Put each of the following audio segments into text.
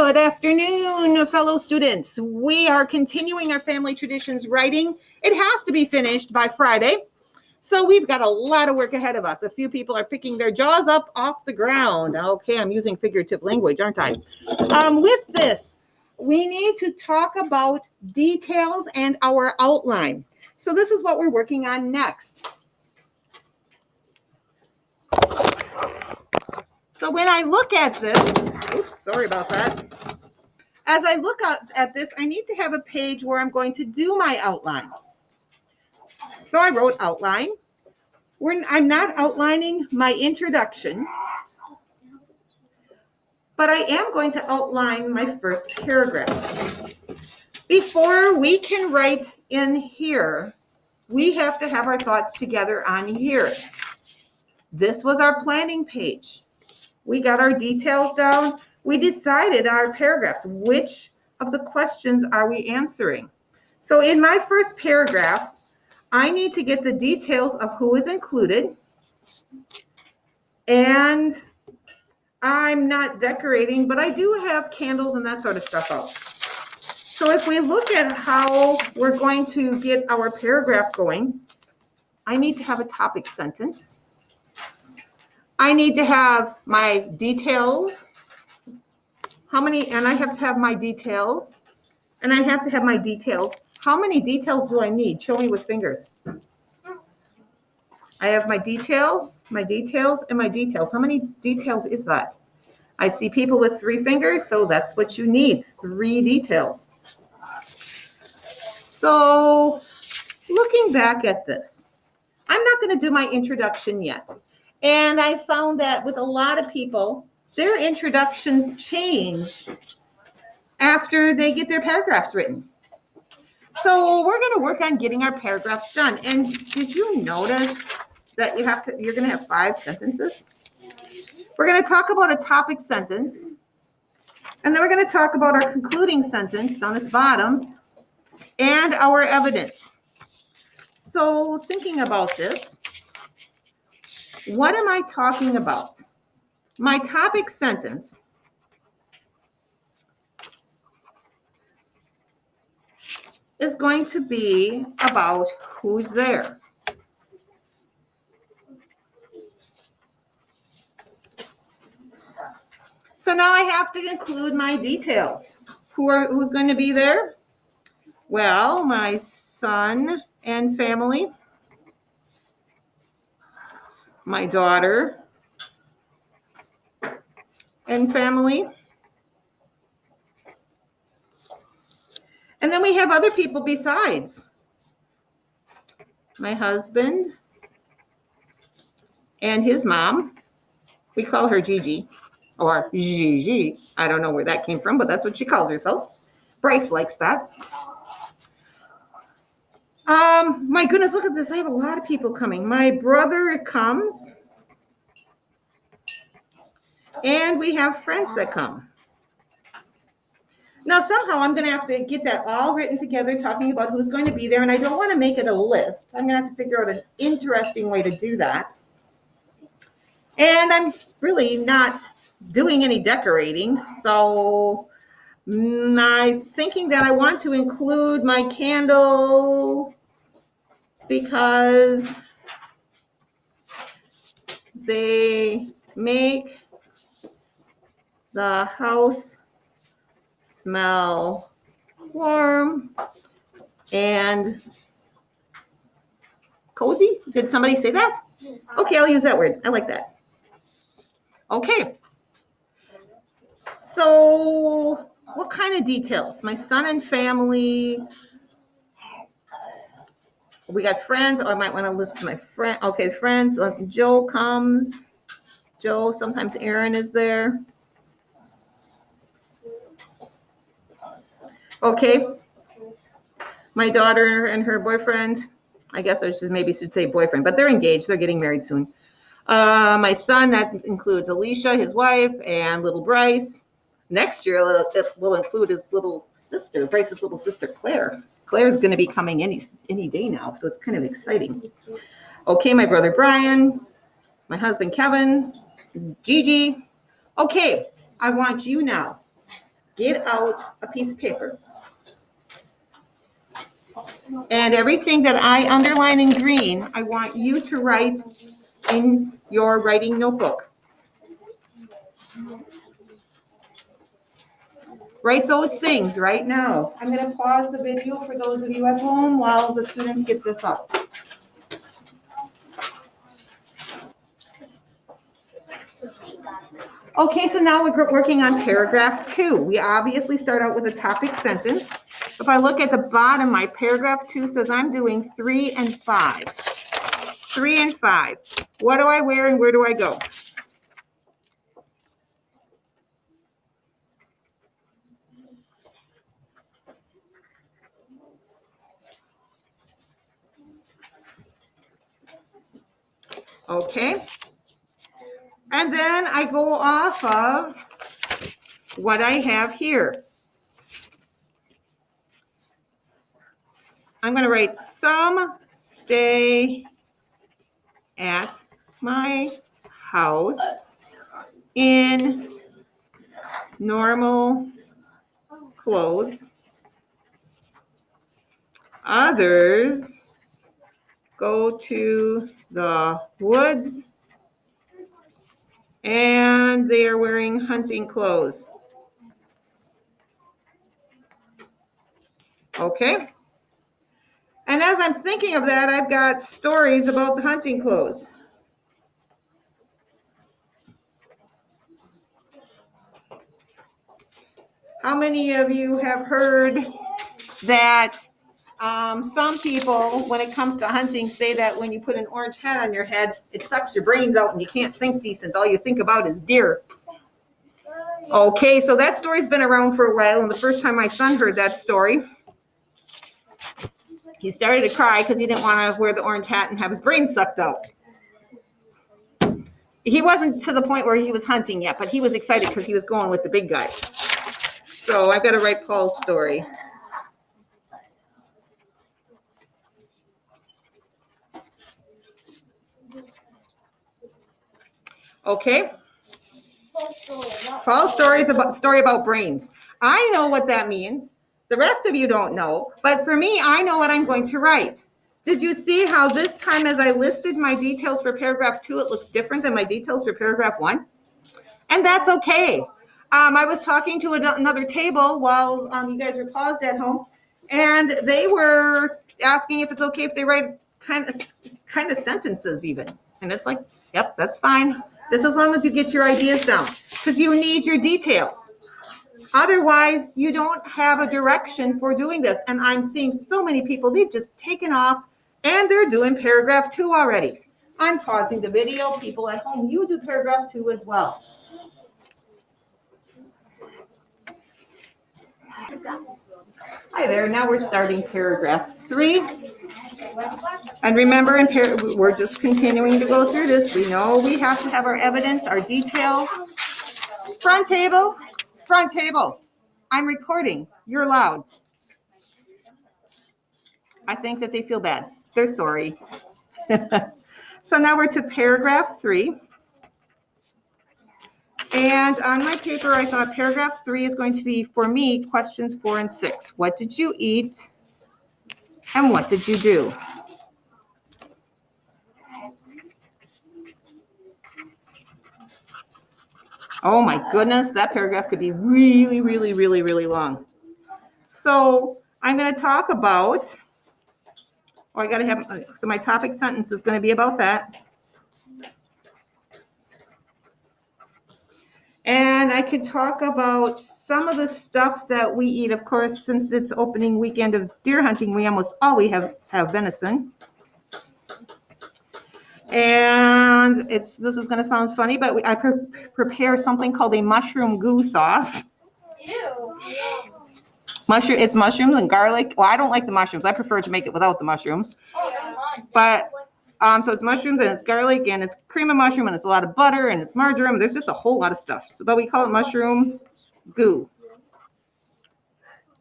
Good afternoon, fellow students. We are continuing our family traditions writing. It has to be finished by Friday, so we've got a lot of work ahead of us. A few people are picking their jaws up off the ground. Okay, I'm using figurative language, aren't I? With this, we need to talk about details and our outline. So this is what we're working on next. So when I look at this, oops, sorry about that. As I look at this, I need to have a page where I'm going to do my outline. So I wrote outline. I'm not outlining my introduction, but I am going to outline my first paragraph. Before we can write in here, we have to have our thoughts together on here. This was our planning page. We got our details down. We decided our paragraphs. Which of the questions are we answering? So in my first paragraph, I need to get the details of who is included. And I'm not decorating, but I do have candles and that sort of stuff out. So if we look at how we're going to get our paragraph going, I need to have a topic sentence. I need to have my details. And I have to have my details. And I have to have my details. How many details do I need? Show me with fingers. I have my details, and my details. How many details is that? I see people with 3 fingers, so that's what you need, 3 details. So looking back at this, I'm not going to do my introduction yet. And I found that with a lot of people, their introductions change after they get their paragraphs written. So we're going to work on getting our paragraphs done. And did you notice that you're going to have 5 sentences? We're going to talk about a topic sentence, and then we're going to talk about our concluding sentence down at the bottom and our evidence. So thinking about this, what am I talking about? My topic sentence is going to be about who's there. So now I have to include my details. Who's going to be there? Well, my son and family, my daughter and family. And then we have other people besides. My husband and his mom. We call her Gigi or Gigi. I don't know where that came from, but that's what she calls herself. Bryce likes that. My goodness, look at this. I have a lot of people coming. My brother comes. And we have friends that come. Now, somehow I'm going to have to get that all written together, talking about who's going to be there. And I don't want to make it a list. I'm going to have to figure out an interesting way to do that. And I'm really not doing any decorating. So I'm thinking that I want to include my candle because they make the house smell warm and cozy. Did somebody say that? Okay, I'll use that word. I like that. Okay. So what kind of details? My son and family. We got friends. Oh, I might want to list my friend. Okay, friends. Joe comes. Joe, sometimes Aaron is there. Okay. My daughter and her boyfriend. I guess I should say boyfriend, but they're engaged. They're getting married soon. My son, that includes Alicia, his wife, and little Bryce. Next year, it will include his little sister, Bryce's little sister, Claire. Claire's going to be coming any day now, so it's kind of exciting. Okay, my brother Brian, my husband Kevin, Gigi. Okay, I want you now get out a piece of paper. And everything that I underline in green, I want you to write in your writing notebook. Write those things right now. I'm going to pause the video for those of you at home while the students get this up. Okay, so now we're working on paragraph 2. We obviously start out with a topic sentence. If I look at the bottom, my paragraph 2 says I'm doing 3 and 5. 3 and 5. What do I wear and where do I go? Okay. And then I go off of what I have here. I'm going to write some stay at my house in normal clothes. Others go to the woods and they are wearing hunting clothes. Okay. And as I'm thinking of that, I've got stories about the hunting clothes. How many of you have heard that some people, when it comes to hunting, say that when you put an orange hat on your head, it sucks your brains out and you can't think decent. All you think about is deer. Okay, so that story's been around for a while, and the first time my son heard that story, he started to cry because he didn't want to wear the orange hat and have his brain sucked out. He wasn't to the point where he was hunting yet, but he was excited because he was going with the big guys. So I've got to write Paul's story. Okay. Paul's story is about story about brains. I know what that means. The rest of you don't know, but for me, I know what I'm going to write. Did you see how this time as I listed my details for paragraph 2, it looks different than my details for paragraph 1? And that's okay. I was talking to another table while you guys were paused at home, and they were asking if it's okay if they write kind of sentences even. And it's like, yep, that's fine. Just as long as you get your ideas down, because you need your details. Otherwise, you don't have a direction for doing this. And I'm seeing so many people, they've just taken off and they're doing paragraph 2 already. I'm pausing the video. People at home, you do paragraph 2 as well. Hi there, now we're starting paragraph 3. And remember, we're just continuing to go through this. We know we have to have our evidence, our details. Front table. I'm recording. You're loud. I think that they feel bad. They're sorry. So now we're to paragraph 3. And on my paper, I thought paragraph 3 is going to be, for me, questions 4 and 6. What did you eat? And what did you do? Oh my goodness, that paragraph could be really, really, really, really long. So I'm going to talk about, so my topic sentence is going to be about that. And I could talk about some of the stuff that we eat. Of course, since it's opening weekend of deer hunting, we almost always have venison. And this is going to sound funny, but I prepare something called a mushroom goo sauce. Ew. It's mushrooms and garlic. Well, I don't like the mushrooms. I prefer to make it without the mushrooms. But so it's mushrooms and it's garlic and it's cream of mushroom and it's a lot of butter and it's marjoram. There's just a whole lot of stuff. But we call it mushroom goo.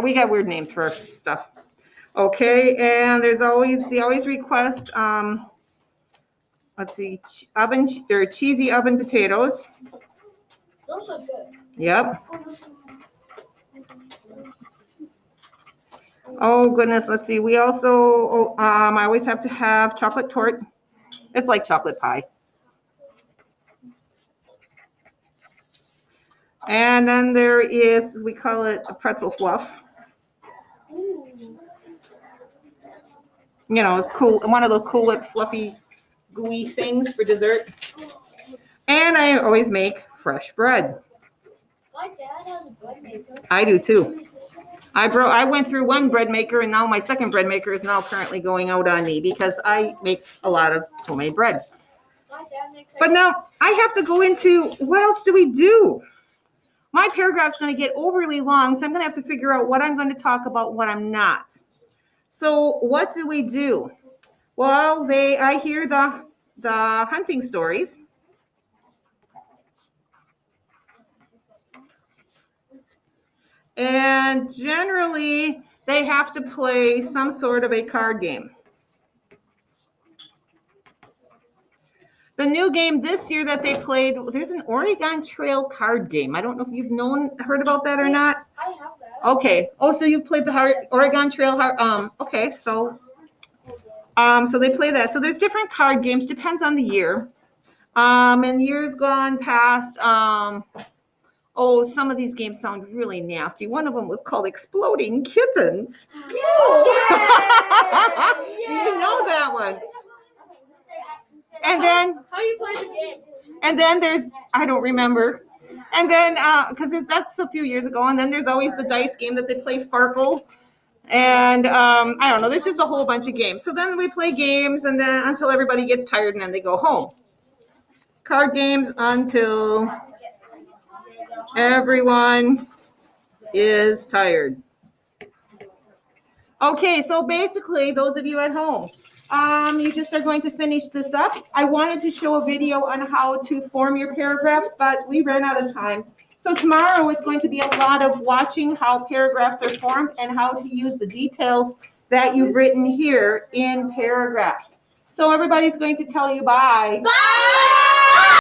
We got weird names for our stuff. Okay, and they always request let's see, cheesy oven potatoes. Those are good. Yep. Oh goodness, let's see. We also, I always have to have chocolate torte. It's like chocolate pie. And then there is, we call it a pretzel fluff. You know, it's cool. One of the cool, fluffy, gooey things for dessert. And I always make fresh bread. My dad has a bread maker. I do too. I went through one bread maker, and now my second bread maker is now currently going out on me because I make a lot of homemade bread. My dad makes. But now I have to go into what else do we do? My paragraph's going to get overly long, so I'm going to have to figure out what I'm going to talk about, what I'm not. So what do we do? Well, I hear the hunting stories. And generally, they have to play some sort of a card game. The new game this year that they played, there's an Oregon Trail card game. I don't know if you've heard about that or not. I have that. Okay. Oh, so you've played the Oregon Trail. Okay. So they play that. So there's different card games. Depends on the year. In years gone past, some of these games sound really nasty. One of them was called Exploding Kittens. Yeah. You know that one. And then, How do you play the game? and then there's, I don't remember. And then, because that's a few years ago. And then there's always the dice game that they play, Farkle. And I don't know, there's just a whole bunch of games. So then we play games and then until everybody gets tired and then they go home. Card games until everyone is tired. Okay, so basically, those of you at home, you just are going to finish this up. I wanted to show a video on how to form your paragraphs, but we ran out of time. So tomorrow is going to be a lot of watching how paragraphs are formed and how to use the details that you've written here in paragraphs. So everybody's going to tell you bye. Bye.